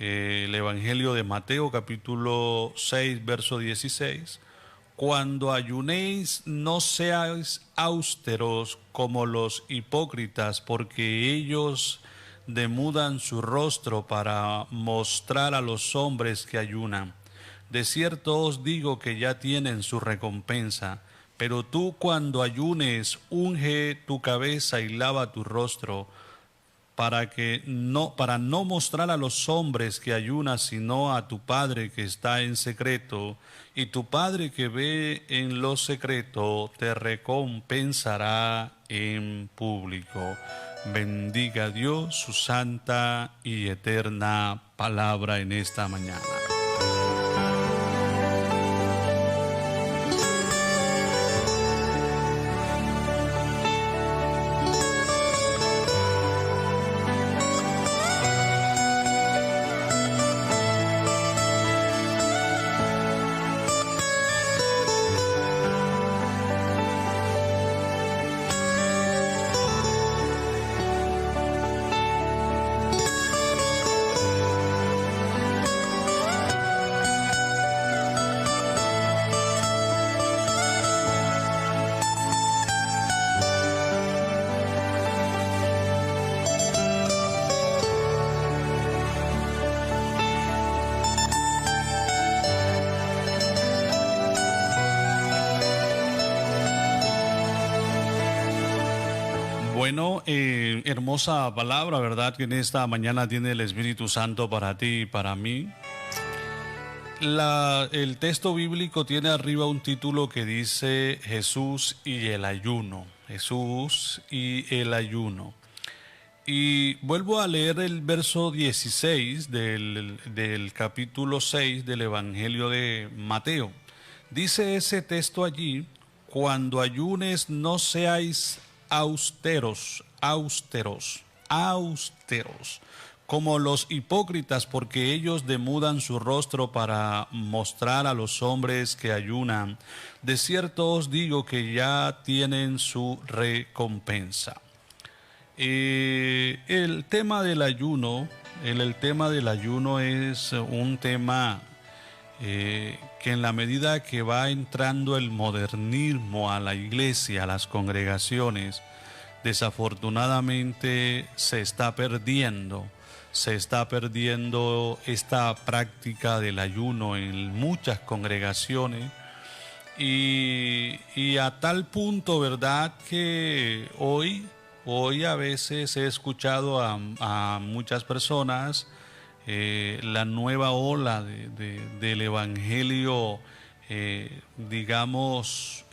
el Evangelio de Mateo, capítulo 6, verso 16. Cuando ayunéis, no seáis austeros como los hipócritas, porque ellos demudan su rostro para mostrar a los hombres que ayunan. De cierto os digo que ya tienen su recompensa. Pero tú, cuando ayunes, unge tu cabeza y lava tu rostro, para no mostrar a los hombres que ayunas, sino a tu Padre que está en secreto, y tu Padre que ve en lo secreto te recompensará en público. Bendiga Dios su santa y eterna palabra en esta mañana. Bueno, hermosa palabra, ¿verdad? Que en esta mañana tiene el Espíritu Santo para ti y para mí. El texto bíblico tiene arriba un título que dice Jesús y el ayuno. Jesús y el ayuno. Y vuelvo a leer el verso 16 del capítulo 6 del Evangelio de Mateo. Dice ese texto allí: cuando ayunes, no seáis austeros, como los hipócritas, porque ellos demudan su rostro para mostrar a los hombres que ayunan. De cierto os digo que ya tienen su recompensa. El tema del ayuno es un tema que en la medida que va entrando el modernismo a la iglesia, a las congregaciones, desafortunadamente se está perdiendo esta práctica del ayuno en muchas congregaciones y a tal punto, ¿verdad?, que hoy a veces he escuchado a muchas personas la nueva ola del evangelio, digamos,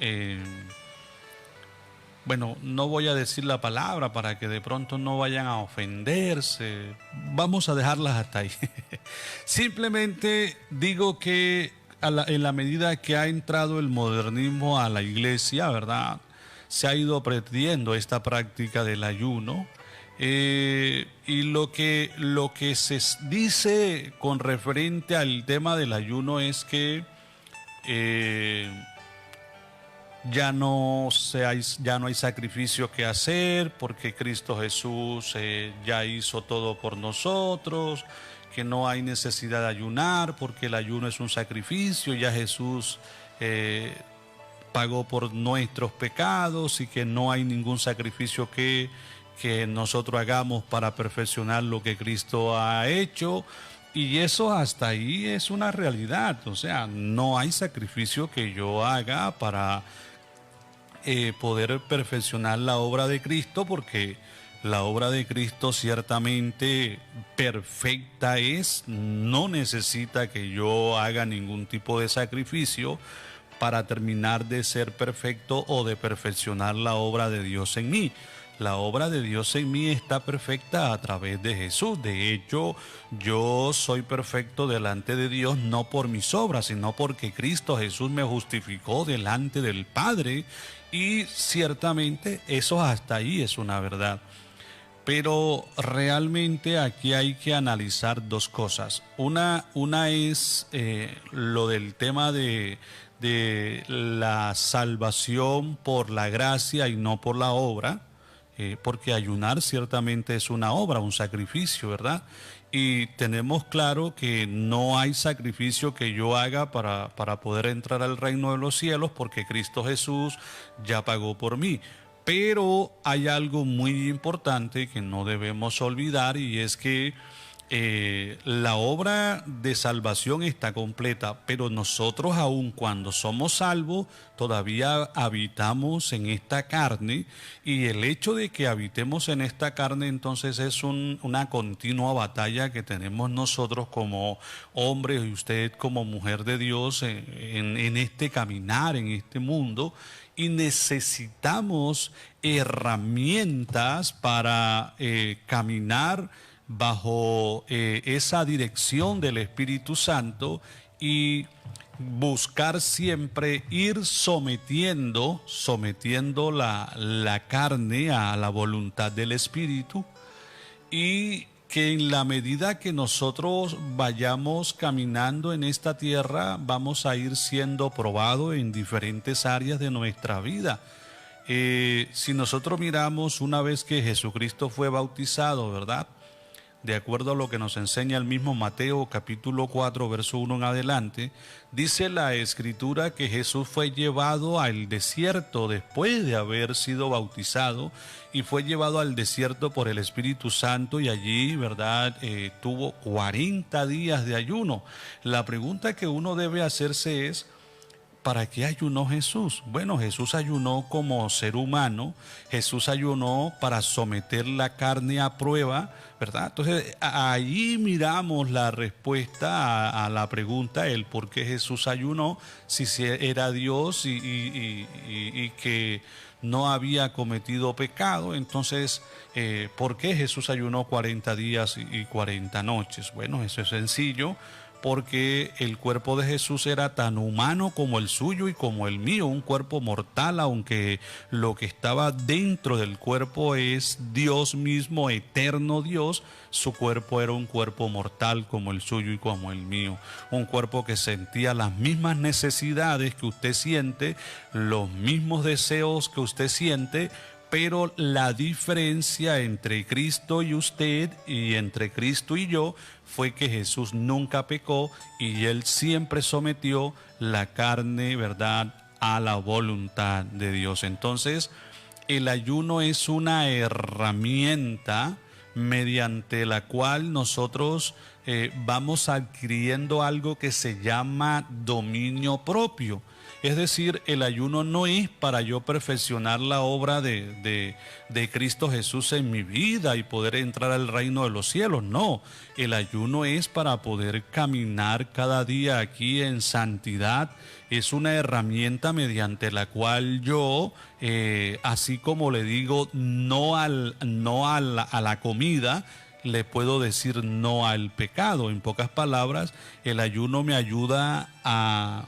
bueno, no voy a decir la palabra para que de pronto no vayan a ofenderse, vamos a dejarlas hasta ahí. Simplemente digo que en la medida que ha entrado el modernismo a la iglesia, ¿verdad?, se ha ido perdiendo esta práctica del ayuno. Y lo que se dice con referente al tema del ayuno es que ya no hay sacrificio que hacer, porque Cristo Jesús ya hizo todo por nosotros, que no hay necesidad de ayunar porque el ayuno es un sacrificio, ya Jesús pagó por nuestros pecados y que no hay ningún sacrificio que nosotros hagamos para perfeccionar lo que Cristo ha hecho. Y eso hasta ahí es una realidad, o sea, no hay sacrificio que yo haga para poder perfeccionar la obra de Cristo, porque la obra de Cristo ciertamente perfecta es, no necesita que yo haga ningún tipo de sacrificio para terminar de ser perfecto o de perfeccionar la obra de Dios en mí. La obra de Dios en mí está perfecta a través de Jesús. De hecho, yo soy perfecto delante de Dios no por mis obras, sino porque Cristo Jesús me justificó delante del Padre, y ciertamente eso hasta ahí es una verdad. Pero realmente aquí hay que analizar dos cosas. Una es lo del tema de la salvación por la gracia y no por la obra, porque ayunar ciertamente es una obra, un sacrificio, ¿verdad? Y tenemos claro que no hay sacrificio que yo haga para poder entrar al reino de los cielos, porque Cristo Jesús ya pagó por mí. Pero hay algo muy importante que no debemos olvidar, y es que la obra de salvación está completa, pero nosotros, aun cuando somos salvos, todavía habitamos en esta carne, y el hecho de que habitemos en esta carne entonces es una continua batalla que tenemos nosotros como hombres y usted como mujer de Dios en este caminar, en este mundo, y necesitamos herramientas para caminar bajo esa dirección del Espíritu Santo, y buscar siempre ir sometiendo la carne a la voluntad del Espíritu, y que en la medida que nosotros vayamos caminando en esta tierra, vamos a ir siendo probados en diferentes áreas de nuestra vida. Si nosotros miramos una vez que Jesucristo fue bautizado, ¿verdad? De acuerdo a lo que nos enseña el mismo Mateo capítulo 4, verso 1 en adelante, dice la Escritura que Jesús fue llevado al desierto después de haber sido bautizado, y fue llevado al desierto por el Espíritu Santo, y allí, ¿verdad?, tuvo 40 días de ayuno. La pregunta que uno debe hacerse es: ¿para qué ayunó Jesús? Bueno, Jesús ayunó como ser humano, Jesús ayunó para someter la carne a prueba, ¿verdad? Entonces, ahí miramos la respuesta a la pregunta, el por qué Jesús ayunó, si era Dios y que no había cometido pecado. Entonces, ¿por qué Jesús ayunó 40 días y 40 noches? Bueno, eso es sencillo, porque el cuerpo de Jesús era tan humano como el suyo y como el mío, un cuerpo mortal, aunque lo que estaba dentro del cuerpo es Dios mismo, eterno Dios. Su cuerpo era un cuerpo mortal como el suyo y como el mío, un cuerpo que sentía las mismas necesidades que usted siente, los mismos deseos que usted siente, pero la diferencia entre Cristo y usted y entre Cristo y yo fue que Jesús nunca pecó, y Él siempre sometió la carne, ¿verdad?, a la voluntad de Dios. Entonces, el ayuno es una herramienta mediante la cual nosotros vamos adquiriendo algo que se llama dominio propio. Es decir, el ayuno no es para yo perfeccionar la obra de Cristo Jesús en mi vida y poder entrar al reino de los cielos. No, el ayuno es para poder caminar cada día aquí en santidad. Es una herramienta mediante la cual yo, así como le digo no a la comida, le puedo decir no al pecado. En pocas palabras, el ayuno me ayuda a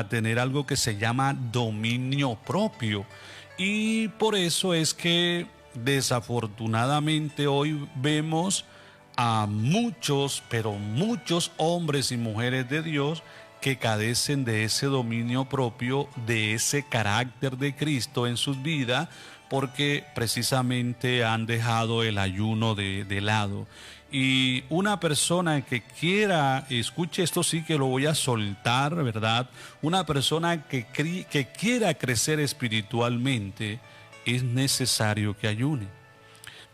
tener algo que se llama dominio propio. Y por eso es que desafortunadamente hoy vemos a muchos, pero muchos hombres y mujeres de Dios que carecen de ese dominio propio, de ese carácter de Cristo en sus vidas, porque precisamente han dejado el ayuno de lado. Y una persona que quiera, escuche esto, sí que lo voy a soltar, ¿verdad? Una persona que quiera crecer espiritualmente, es necesario que ayune.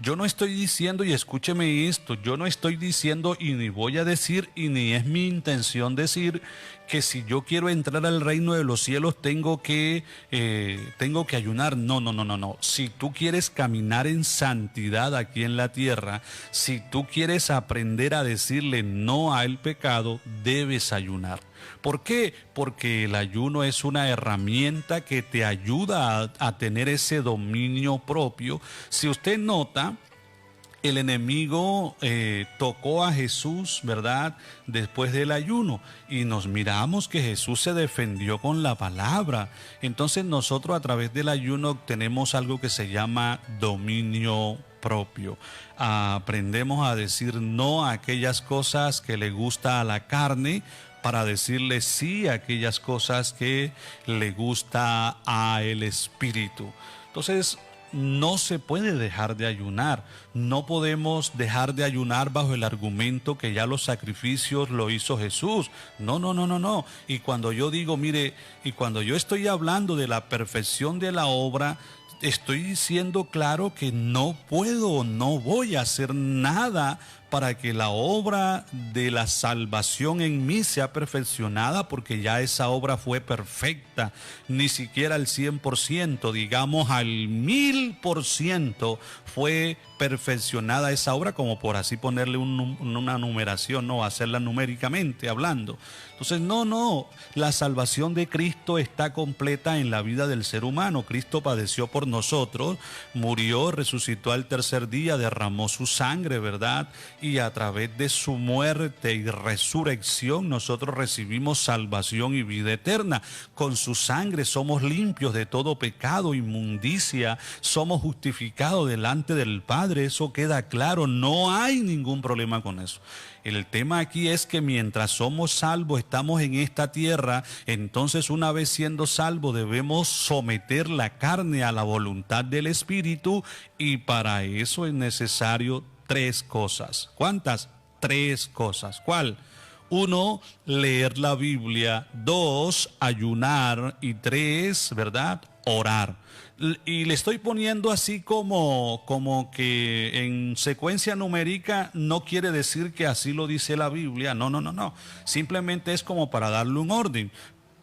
Yo no estoy diciendo, y escúcheme esto, yo no estoy diciendo y ni voy a decir y ni es mi intención decir que si yo quiero entrar al reino de los cielos tengo que ayunar. No, no, no, no, no. Si tú quieres caminar en santidad aquí en la tierra, si tú quieres aprender a decirle no al pecado, debes ayunar. ¿Por qué? Porque el ayuno es una herramienta que te ayuda a tener ese dominio propio. Si usted nota, el enemigo tocó a Jesús, ¿verdad?, después del ayuno, y nos miramos que Jesús se defendió con la palabra. Entonces nosotros a través del ayuno obtenemos algo que se llama dominio propio. Aprendemos a decir no a aquellas cosas que le gusta a la carne, para decirle sí a aquellas cosas que le gusta a el Espíritu. Entonces, no se puede dejar de ayunar. No podemos dejar de ayunar bajo el argumento que ya los sacrificios lo hizo Jesús. No, no, no, no, no. Y cuando yo digo, mire, y cuando yo estoy hablando de la perfección de la obra, estoy diciendo claro que no puedo, no voy a hacer nada para que la obra de la salvación en mí sea perfeccionada, porque ya esa obra fue perfecta, ni siquiera al 100%, digamos al 1000% fue perfeccionada esa obra, como por así ponerle una numeración, no, hacerla numéricamente hablando. Entonces, no, la salvación de Cristo está completa en la vida del ser humano. Cristo padeció por nosotros, murió, resucitó al tercer día, derramó su sangre, ¿verdad? Y a través de su muerte y resurrección nosotros recibimos salvación y vida eterna. Con su sangre somos limpios de todo pecado, inmundicia, somos justificados delante del Padre, eso queda claro, no hay ningún problema con eso. El tema aquí es que mientras somos salvos, estamos en esta tierra, entonces una vez siendo salvos debemos someter la carne a la voluntad del Espíritu, y para eso es necesario 3 cosas. ¿Cuántas? 3 cosas. ¿Cuál? 1, leer la Biblia. 2, ayunar. Y 3, ¿verdad? Orar. Y le estoy poniendo así como que en secuencia numérica, no quiere decir que así lo dice la Biblia. No, no, no, no. Simplemente es como para darle un orden.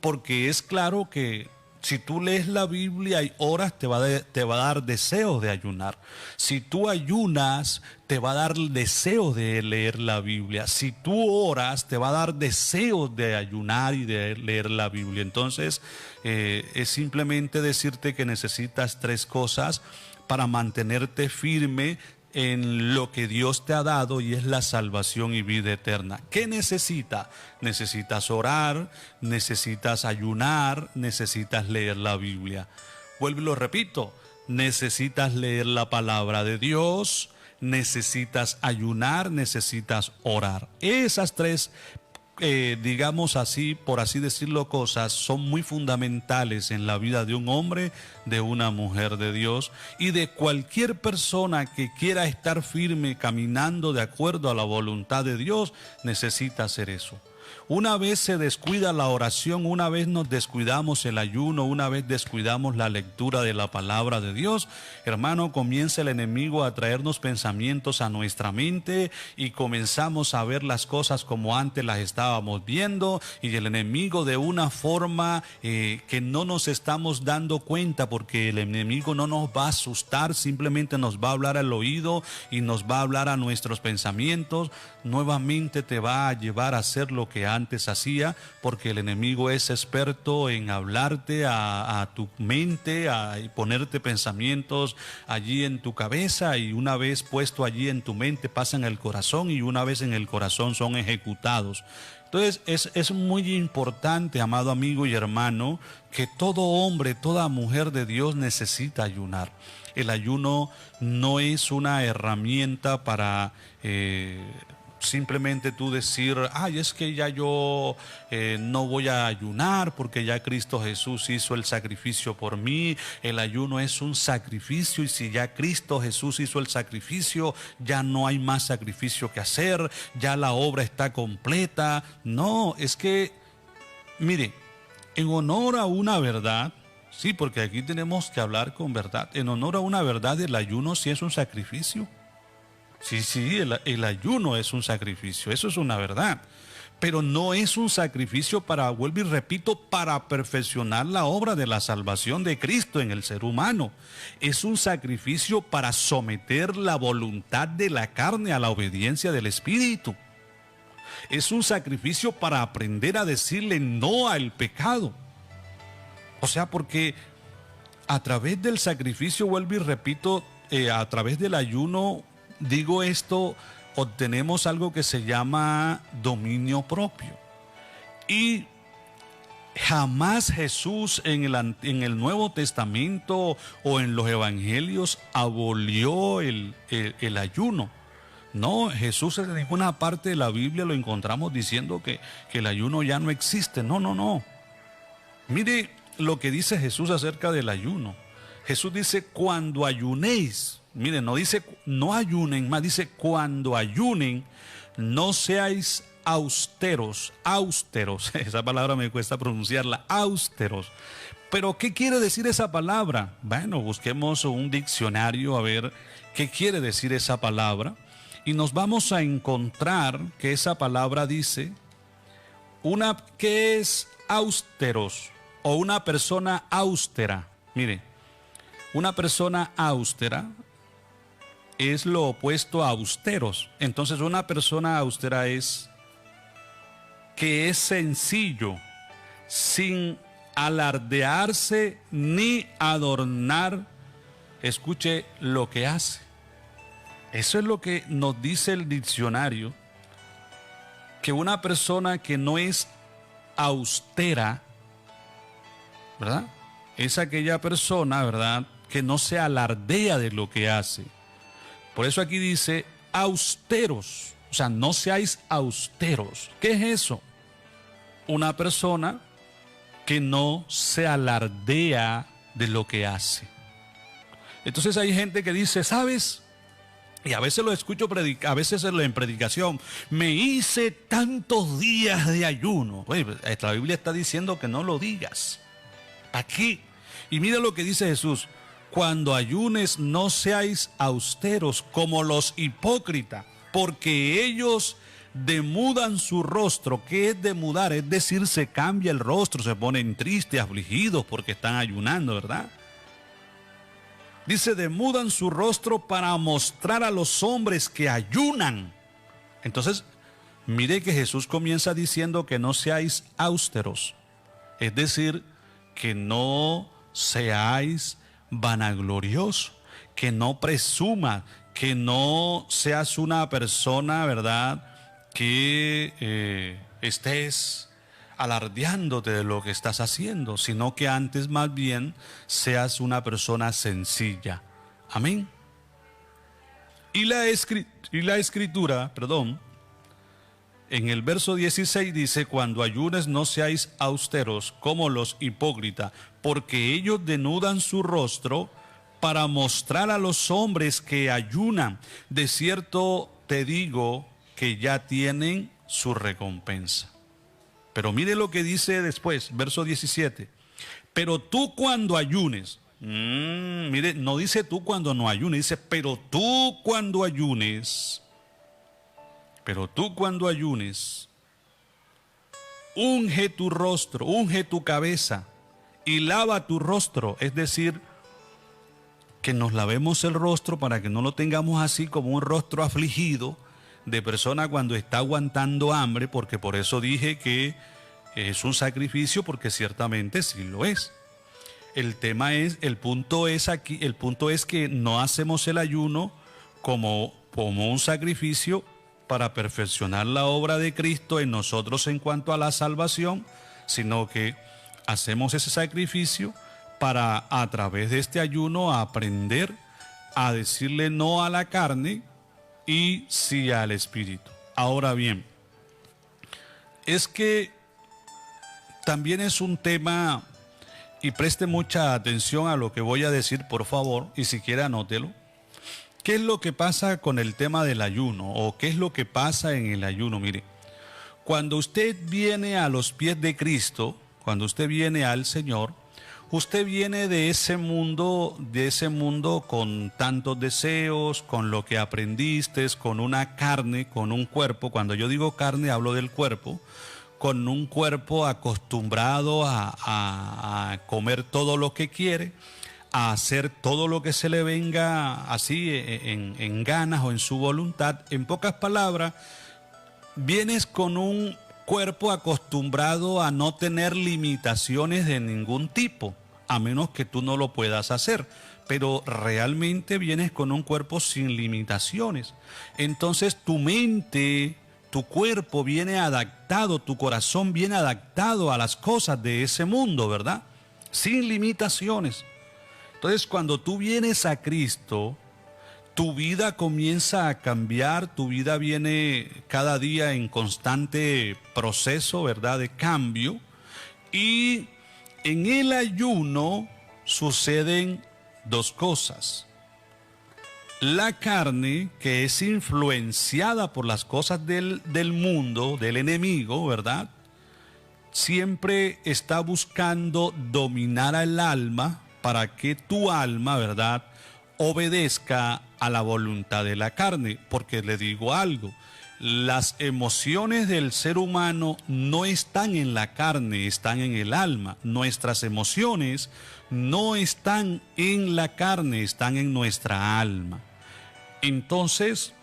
Porque es claro que si tú lees la Biblia y oras, te va a dar deseos de ayunar. Si tú ayunas, te va a dar deseos de leer la Biblia. Si tú oras, te va a dar deseos de ayunar y de leer la Biblia. Entonces, es simplemente decirte que necesitas 3 cosas para mantenerte firme en lo que Dios te ha dado, y es la salvación y vida eterna. ¿Qué necesitas? Necesitas orar, necesitas ayunar, necesitas leer la Biblia. Vuelvo y lo repito, necesitas leer la palabra de Dios, necesitas ayunar, necesitas orar. Esas 3 digamos así, por así decirlo, cosas son muy fundamentales en la vida de un hombre, de una mujer de Dios y de cualquier persona que quiera estar firme caminando de acuerdo a la voluntad de Dios. Necesita hacer eso. Una vez se descuida la oración, una vez nos descuidamos el ayuno, una vez descuidamos la lectura de la palabra de Dios, hermano, comienza el enemigo a traernos pensamientos a nuestra mente y comenzamos a ver las cosas como antes las estábamos viendo, y el enemigo de una forma que no nos estamos dando cuenta, porque el enemigo no nos va a asustar, simplemente nos va a hablar al oído y nos va a hablar a nuestros pensamientos. Nuevamente te va a llevar a hacer lo que antes hacía, porque el enemigo es experto en hablarte a tu mente, y ponerte pensamientos allí en tu cabeza, y una vez puesto allí en tu mente pasan al corazón, y una vez en el corazón son ejecutados. Entonces es muy importante, amado amigo y hermano, que todo hombre, toda mujer de Dios necesita ayunar. El ayuno no es una herramienta para simplemente tú decir, ay, es que ya yo no voy a ayunar porque ya Cristo Jesús hizo el sacrificio por mí. El ayuno es un sacrificio, y si ya Cristo Jesús hizo el sacrificio, ya no hay más sacrificio que hacer, ya la obra está completa. No, es que, mire, en honor a una verdad, sí, porque aquí tenemos que hablar con verdad, en honor a una verdad, el ayuno sí es un sacrificio. Sí, el ayuno es un sacrificio, eso es una verdad, pero no es un sacrificio para, vuelvo y repito, para perfeccionar la obra de la salvación de Cristo en el ser humano. Es un sacrificio para someter la voluntad de la carne a la obediencia del Espíritu. Es un sacrificio para aprender a decirle no al pecado. O sea, porque a través del sacrificio, vuelvo y repito, a través del ayuno, digo esto, obtenemos algo que se llama dominio propio. Y jamás Jesús en el Nuevo Testamento o en los Evangelios abolió el ayuno. No, Jesús en ninguna parte de la Biblia lo encontramos diciendo que el ayuno ya no existe. No, no, no. Mire lo que dice Jesús acerca del ayuno. Jesús dice cuando ayunéis. Miren, no dice no ayunen, más dice cuando ayunen, no seáis austeros, austeros. Esa palabra me cuesta pronunciarla, austeros. Pero ¿qué quiere decir esa palabra? Bueno, busquemos un diccionario a ver qué quiere decir esa palabra. Y nos vamos a encontrar que esa palabra dice, ¿qué es austeros? O una persona austera. Mire, una persona austera es lo opuesto a austeros. Entonces una persona austera es que es sencillo, sin alardearse ni adornar, escuche, lo que hace. Eso es lo que nos dice el diccionario, que una persona que no es austera, ¿verdad? Es aquella persona, ¿verdad?, que no se alardea de lo que hace. Por eso aquí dice austeros, o sea, no seáis austeros. ¿Qué es eso? Una persona que no se alardea de lo que hace. Entonces hay gente que dice, ¿sabes? Y a veces lo escucho a veces en predicación, me hice tantos días de ayuno. Oye, la Biblia está diciendo que no lo digas. Aquí. Y mira lo que dice Jesús. Cuando ayunes no seáis austeros como los hipócritas, porque ellos demudan su rostro. ¿Qué es demudar? Es decir, se cambia el rostro, se ponen tristes, afligidos porque están ayunando, ¿verdad? Dice, demudan su rostro para mostrar a los hombres que ayunan. Entonces, mire que Jesús comienza diciendo que no seáis austeros. Es decir, que no seáis vanaglorioso, que no presuma, que no seas una persona, ¿verdad?, que estés alardeándote de lo que estás haciendo, sino que antes más bien seas una persona sencilla. Amén. Y la escritura, en el verso 16 dice, cuando ayunes no seáis austeros como los hipócritas, porque ellos denudan su rostro para mostrar a los hombres que ayunan. De cierto te digo que ya tienen su recompensa. Pero mire lo que dice después, verso 17. Pero tú cuando ayunes, mire, no dice tú cuando no ayunes, dice, pero tú cuando ayunes, unge tu rostro, unge tu cabeza y lava tu rostro. Es decir, que nos lavemos el rostro para que no lo tengamos así como un rostro afligido de persona cuando está aguantando hambre, porque por eso dije que es un sacrificio, porque ciertamente sí lo es. El punto es que no hacemos el ayuno como un sacrificio para perfeccionar la obra de Cristo en nosotros en cuanto a la salvación, sino que hacemos ese sacrificio para, a través de este ayuno, aprender a decirle no a la carne y sí al Espíritu. Ahora bien, es que también es un tema, y preste mucha atención a lo que voy a decir, por favor, y si quiere anótelo. ¿Qué es lo que pasa con el tema del ayuno? ¿O qué es lo que pasa en el ayuno? Mire, cuando usted viene a los pies de Cristo, cuando usted viene al Señor, usted viene de ese mundo con tantos deseos, con lo que aprendiste, con una carne, con un cuerpo. Cuando yo digo carne, hablo del cuerpo, con un cuerpo acostumbrado a comer todo lo que quiere, a hacer todo lo que se le venga así en ganas o en su voluntad. En pocas palabras, vienes con un cuerpo acostumbrado a no tener limitaciones de ningún tipo, a menos que tú no lo puedas hacer, pero realmente vienes con un cuerpo sin limitaciones. Entonces tu mente, tu cuerpo viene adaptado, tu corazón viene adaptado a las cosas de ese mundo, ¿verdad? Sin limitaciones. Entonces, cuando tú vienes a Cristo, tu vida comienza a cambiar, tu vida viene cada día en constante proceso, ¿verdad?, de cambio. Y en el ayuno suceden dos cosas. La carne, que es influenciada por las cosas del mundo, del enemigo, ¿verdad? Siempre está buscando dominar al alma para que tu alma, ¿verdad?, obedezca a la voluntad de la carne. Porque le digo algo, las emociones del ser humano no están en la carne, están en el alma. Nuestras emociones no están en la carne, están en nuestra alma. Entonces,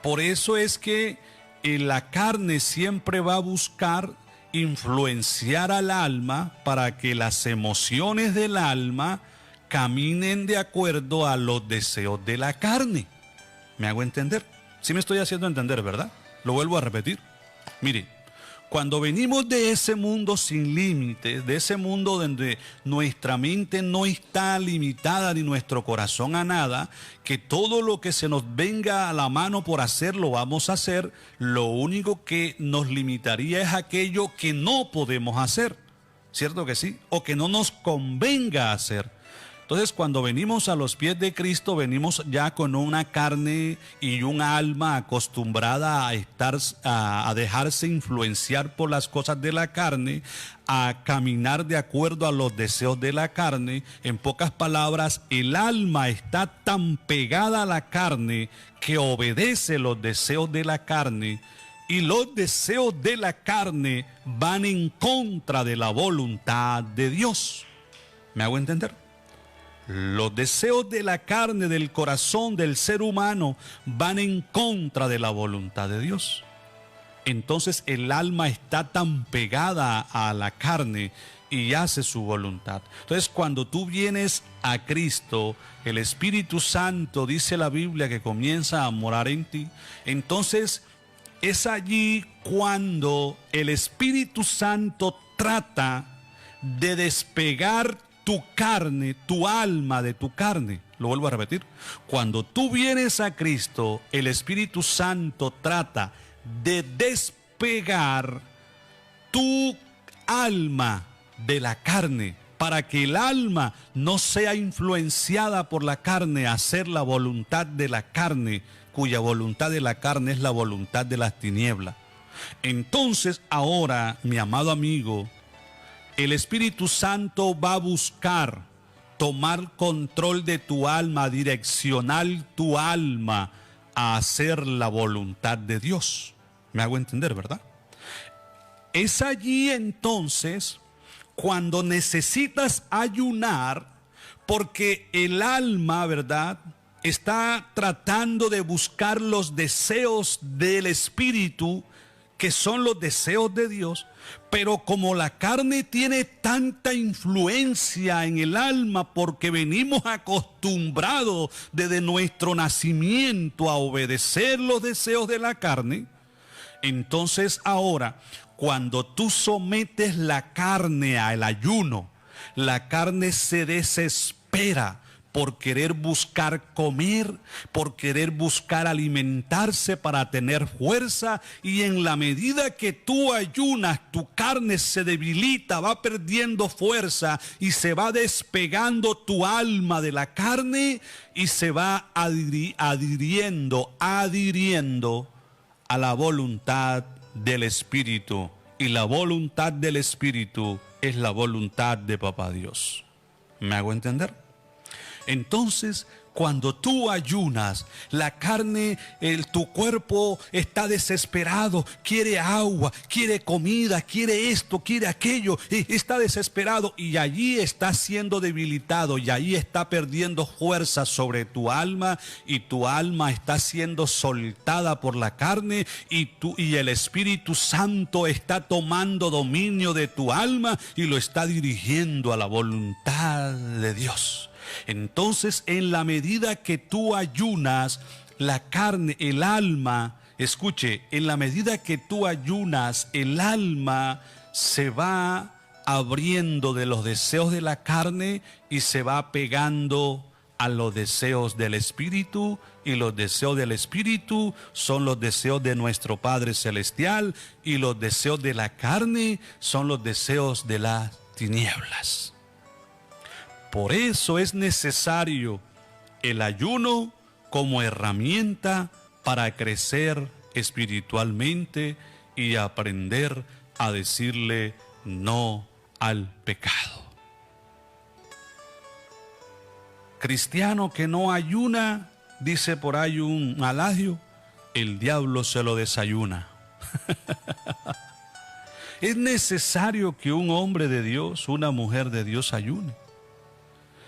por eso es que la carne siempre va a buscar influenciar al alma para que las emociones del alma caminen de acuerdo a los deseos de la carne. ¿Me hago entender? Sí me estoy haciendo entender, ¿verdad? Lo vuelvo a repetir. Mire, cuando venimos de ese mundo sin límites, de ese mundo donde nuestra mente no está limitada ni nuestro corazón a nada, que todo lo que se nos venga a la mano por hacer lo vamos a hacer, lo único que nos limitaría es aquello que no podemos hacer, ¿cierto que sí? O que no nos convenga hacer. Entonces, cuando venimos a los pies de Cristo, venimos ya con una carne y un alma acostumbrada a dejarse influenciar por las cosas de la carne, a caminar de acuerdo a los deseos de la carne. En pocas palabras, el alma está tan pegada a la carne que obedece los deseos de la carne, y los deseos de la carne van en contra de la voluntad de Dios. ¿Me hago entender? Los deseos de la carne, del corazón del ser humano, van en contra de la voluntad de Dios. Entonces el alma está tan pegada a la carne y hace su voluntad. Entonces, cuando tú vienes a Cristo, el Espíritu Santo, dice la Biblia, que comienza a morar en ti. Entonces es allí cuando el Espíritu Santo trata de despegar tu carne, tu alma de tu carne. Lo vuelvo a repetir. Cuando tú vienes a Cristo, el Espíritu Santo trata de despegar tu alma de la carne, para que el alma no sea influenciada por la carne a hacer la voluntad de la carne, cuya voluntad de la carne es la voluntad de las tinieblas. Entonces ahora, mi amado amigo, el Espíritu Santo va a buscar tomar control de tu alma, direccionar tu alma a hacer la voluntad de Dios. ¿Me hago entender, verdad? Es allí entonces cuando necesitas ayunar, porque el alma, ¿verdad?, está tratando de buscar los deseos del Espíritu, que son los deseos de Dios. Pero como la carne tiene tanta influencia en el alma, porque venimos acostumbrados desde nuestro nacimiento a obedecer los deseos de la carne, entonces ahora, cuando tú sometes la carne al ayuno, la carne se desespera por querer buscar comer, por querer buscar alimentarse para tener fuerza, y en la medida que tú ayunas, tu carne se debilita, va perdiendo fuerza y se va despegando tu alma de la carne y se va adhiriendo a la voluntad del Espíritu. Y la voluntad del Espíritu es la voluntad de Papá Dios. ¿Me hago entender? Entonces, cuando tú ayunas, la carne, tu cuerpo está desesperado, quiere agua, quiere comida, quiere esto, quiere aquello, está desesperado y allí está siendo debilitado y allí está perdiendo fuerza sobre tu alma, y tu alma está siendo soltada por la carne, y el Espíritu Santo está tomando dominio de tu alma y lo está dirigiendo a la voluntad de Dios. Entonces, en la medida que tú ayunas, la carne, el alma, escuche, en la medida que tú ayunas, el alma se va abriendo de los deseos de la carne y se va pegando a los deseos del Espíritu, y los deseos del Espíritu son los deseos de nuestro Padre Celestial, y los deseos de la carne son los deseos de las tinieblas. Por eso es necesario el ayuno como herramienta para crecer espiritualmente y aprender a decirle no al pecado. Cristiano que no ayuna, dice por ahí un adagio, el diablo se lo desayuna. Es necesario que un hombre de Dios, una mujer de Dios ayune.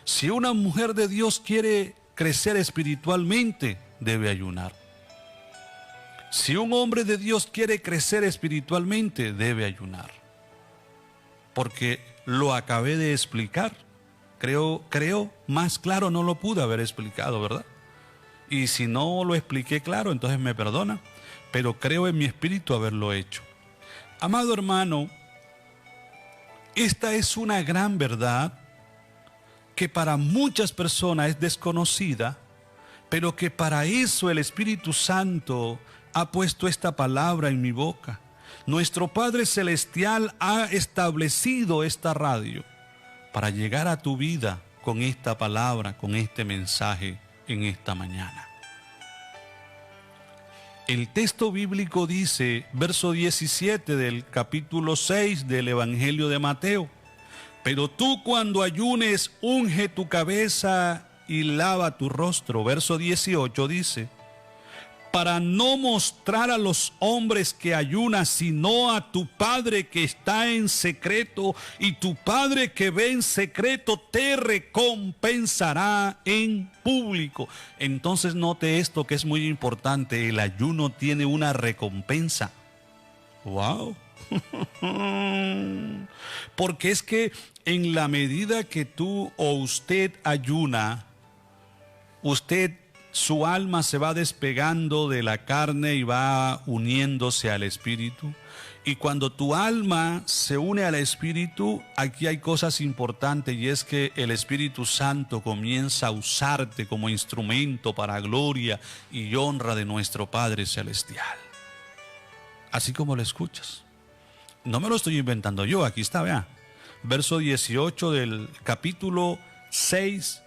Si una mujer de Dios quiere crecer espiritualmente, debe ayunar. Si un hombre de Dios quiere crecer espiritualmente, debe ayunar. Porque lo acabé de explicar. Creo, más claro no lo pude haber explicado, ¿verdad? Y si no lo expliqué claro, entonces me perdona. Pero creo en mi espíritu haberlo hecho. Amado hermano, esta es una gran verdad que para muchas personas es desconocida, pero que para eso el Espíritu Santo ha puesto esta palabra en mi boca. Nuestro Padre Celestial ha establecido esta radio para llegar a tu vida con esta palabra, con este mensaje en esta mañana. El texto bíblico dice, verso 17 del capítulo 6 del Evangelio de Mateo: pero tú cuando ayunes, unge tu cabeza y lava tu rostro. Verso 18 dice: para no mostrar a los hombres que ayunas, sino a tu Padre que está en secreto, y tu Padre que ve en secreto te recompensará en público. Entonces note esto que es muy importante: el ayuno tiene una recompensa. ¡Wow! Porque es que en la medida que tú o usted ayuna, su alma se va despegando de la carne y va uniéndose al espíritu. Y cuando tu alma se une al espíritu, aquí hay cosas importantes, y es que el Espíritu Santo comienza a usarte como instrumento para gloria y honra de nuestro Padre Celestial. Así como lo escuchas. No me lo estoy inventando yo, aquí está, vea. Verso 18 del capítulo 6,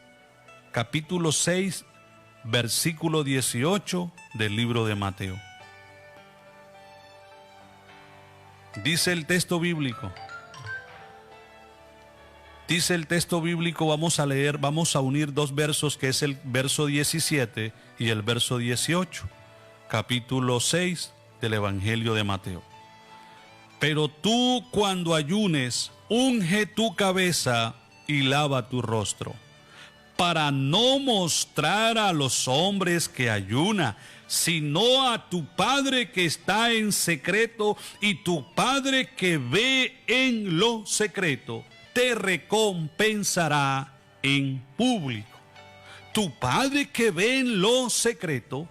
versículo 18 del libro de Mateo. Dice el texto bíblico, vamos a leer, vamos a unir dos versos, que es el verso 17 y el verso 18, capítulo 6 del Evangelio de Mateo. Pero tú cuando ayunes, unge tu cabeza y lava tu rostro, para no mostrar a los hombres que ayuna, sino a tu Padre que está en secreto, y tu Padre que ve en lo secreto te recompensará en público. Tu Padre que ve en lo secreto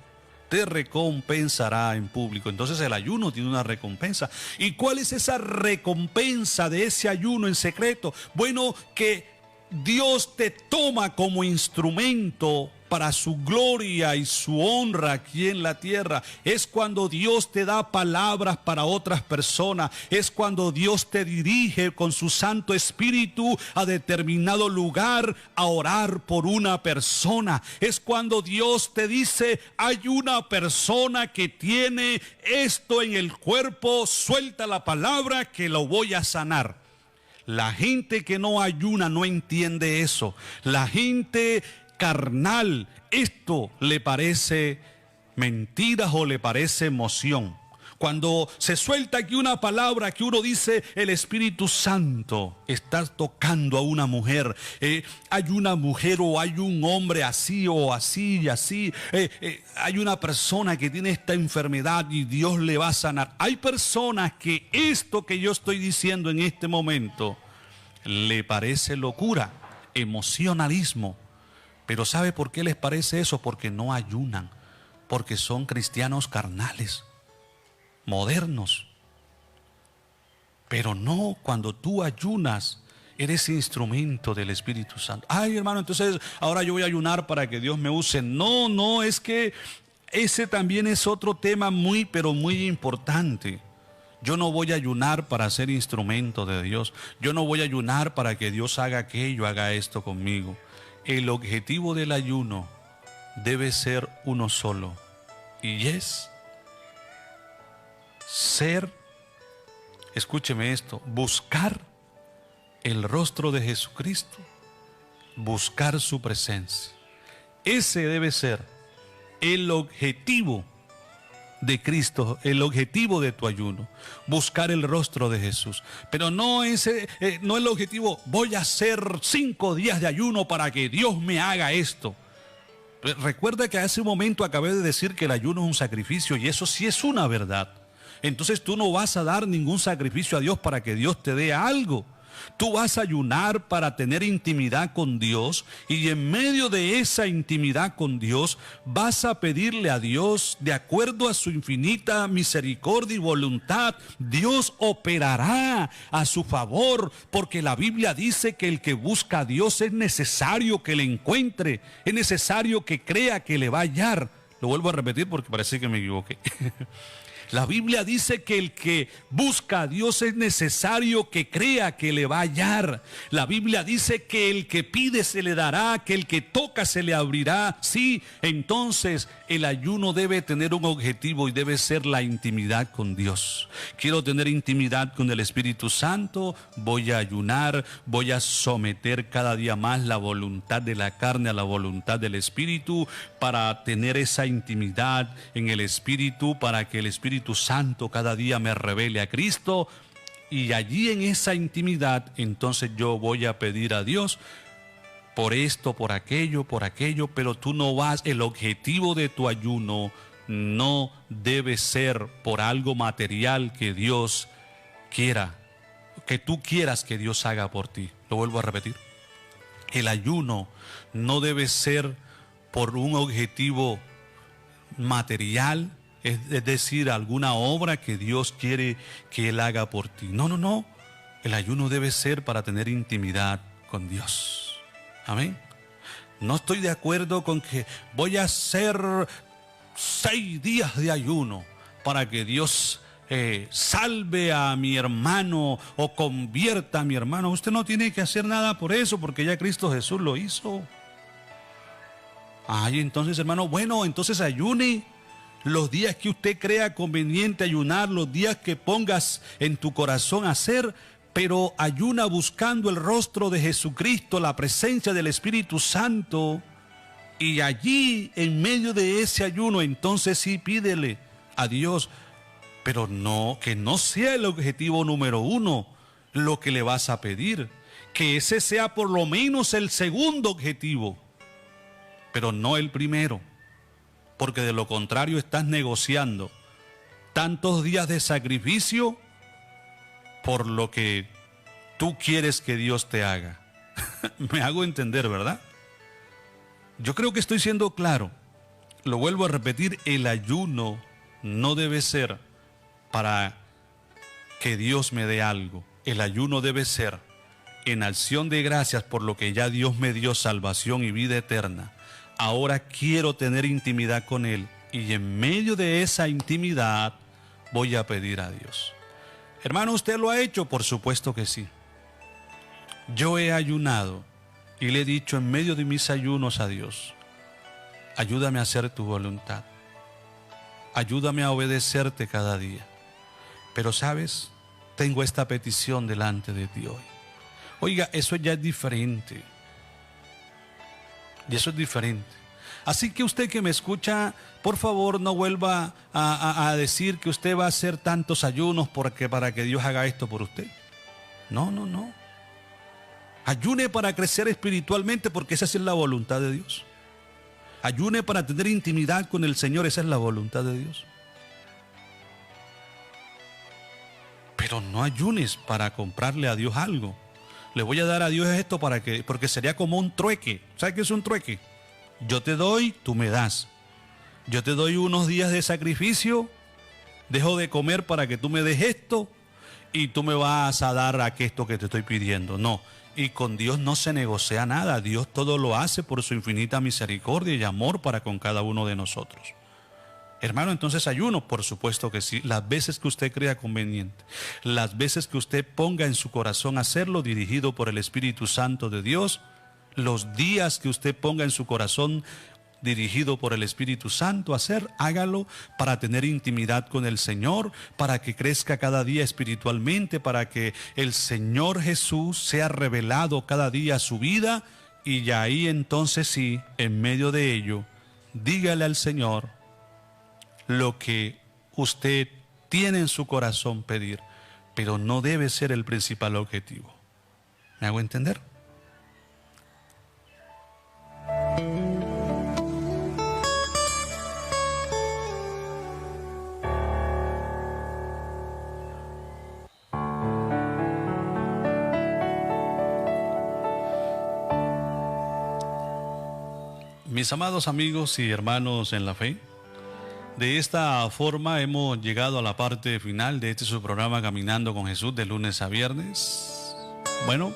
te recompensará en público. Entonces el ayuno tiene una recompensa. ¿Y cuál es esa recompensa de ese ayuno en secreto? Bueno, que Dios te toma como instrumento para su gloria y su honra aquí en la tierra. Es cuando Dios te da palabras para otras personas. Es cuando Dios te dirige con su Santo Espíritu a determinado lugar a orar por una persona. Es cuando Dios te dice: hay una persona que tiene esto en el cuerpo, suelta la palabra que lo voy a sanar. La gente que no ayuna no entiende eso. La gente carnal, esto le parece mentiras o le parece emoción. Cuando se suelta aquí una palabra que uno dice: el Espíritu Santo está tocando a una mujer, hay una mujer o hay un hombre así o así y así, hay una persona que tiene esta enfermedad y Dios le va a sanar. Hay personas que esto que yo estoy diciendo en este momento le parece locura, emocionalismo. Pero ¿sabe por qué les parece eso? Porque no ayunan, porque son cristianos carnales, modernos. Pero no, cuando tú ayunas, eres instrumento del Espíritu Santo. Ay, hermano, entonces ahora yo voy a ayunar para que Dios me use. No, es que ese también es otro tema muy, pero muy importante. Yo no voy a ayunar para ser instrumento de Dios. Yo no voy a ayunar para que Dios haga aquello, haga esto conmigo. El objetivo del ayuno debe ser uno solo, y es ser, escúcheme esto, buscar el rostro de Jesucristo, buscar su presencia. Ese debe ser el objetivo de Cristo, el objetivo de tu ayuno, buscar el rostro de Jesús. Pero no el objetivo, voy a hacer 5 días de ayuno para que Dios me haga esto. Recuerda que hace un momento acabé de decir que el ayuno es un sacrificio, y eso sí es una verdad. Entonces tú no vas a dar ningún sacrificio a Dios para que Dios te dé algo. Tú vas a ayunar para tener intimidad con Dios, y en medio de esa intimidad con Dios vas a pedirle a Dios, de acuerdo a su infinita misericordia y voluntad, Dios operará a su favor, porque la Biblia dice que el que busca a Dios es necesario que le encuentre, es necesario que crea que le va a hallar. Lo vuelvo a repetir porque parece que me equivoqué. La Biblia dice que el que busca a Dios es necesario que crea que le va a hallar. La Biblia dice que el que pide se le dará, que el que toca se le abrirá. Sí, entonces el ayuno debe tener un objetivo, y debe ser la intimidad con Dios. Quiero tener intimidad con el Espíritu Santo, voy a ayunar, voy a someter cada día más la voluntad de la carne a la voluntad del Espíritu, para tener esa intimidad en el Espíritu, para que el Espíritu Santo cada día me revele a Cristo, y allí en esa intimidad entonces yo voy a pedir a Dios por esto, por aquello, pero tú no vas, el objetivo de tu ayuno no debe ser por algo material que Dios quiera, que tú quieras que Dios haga por ti. Lo vuelvo a repetir. El ayuno no debe ser por un objetivo material, es decir, alguna obra que Dios quiere que Él haga por ti. No, no, no. El ayuno debe ser para tener intimidad con Dios. Amén. No estoy de acuerdo con que voy a hacer 6 días de ayuno para que Dios salve a mi hermano o convierta a mi hermano. Usted no tiene que hacer nada por eso, porque ya Cristo Jesús lo hizo. Ay, entonces, hermano, bueno, entonces ayune los días que usted crea conveniente ayunar, los días que pongas en tu corazón hacer, pero ayuna buscando el rostro de Jesucristo, la presencia del Espíritu Santo, y allí, en medio de ese ayuno, entonces sí pídele a Dios, pero no, que no sea el objetivo número 1 lo que le vas a pedir, que ese sea por lo menos el segundo objetivo, pero no el primero, porque de lo contrario estás negociando tantos días de sacrificio por lo que tú quieres que Dios te haga. Me hago entender, ¿verdad? Yo creo que estoy siendo claro. Lo vuelvo a repetir, el ayuno no debe ser para que Dios me dé algo. El ayuno debe ser en acción de gracias por lo que ya Dios me dio, salvación y vida eterna. Ahora quiero tener intimidad con Él, y en medio de esa intimidad voy a pedir a Dios. Hermano, ¿usted lo ha hecho? Por supuesto que sí. Yo he ayunado y le he dicho en medio de mis ayunos a Dios: ayúdame a hacer tu voluntad, ayúdame a obedecerte cada día. Pero ¿sabes? Tengo esta petición delante de ti hoy. Oiga, eso ya es diferente. Y eso es diferente. Así que usted que me escucha, por favor no vuelva a decir que usted va a hacer tantos ayunos para que Dios haga esto por usted. No, no, no. Ayune para crecer espiritualmente, porque esa sí es la voluntad de Dios. Ayune para tener intimidad con el Señor, esa es la voluntad de Dios. Pero no ayunes para comprarle a Dios algo. Le voy a dar a Dios esto porque sería como un trueque. ¿Sabe qué es un trueque? Yo te doy, tú me das. Yo te doy unos días de sacrificio, dejo de comer para que tú me des esto, y tú me vas a dar esto que te estoy pidiendo. No, y con Dios no se negocia nada. Dios todo lo hace por su infinita misericordia y amor para con cada uno de nosotros. Hermano, entonces ayuno, por supuesto que sí, las veces que usted crea conveniente, las veces que usted ponga en su corazón hacerlo, dirigido por el Espíritu Santo de Dios, los días que usted ponga en su corazón dirigido por el Espíritu Santo hacer, hágalo para tener intimidad con el Señor, para que crezca cada día espiritualmente, para que el Señor Jesús sea revelado cada día a su vida, y ya ahí entonces sí, en medio de ello, dígale al Señor lo que usted tiene en su corazón pedir, pero no debe ser el principal objetivo. ¿Me hago entender? Mis amados amigos y hermanos en la fe, de esta forma hemos llegado a la parte final de este su programa Caminando con Jesús de lunes a viernes. Bueno,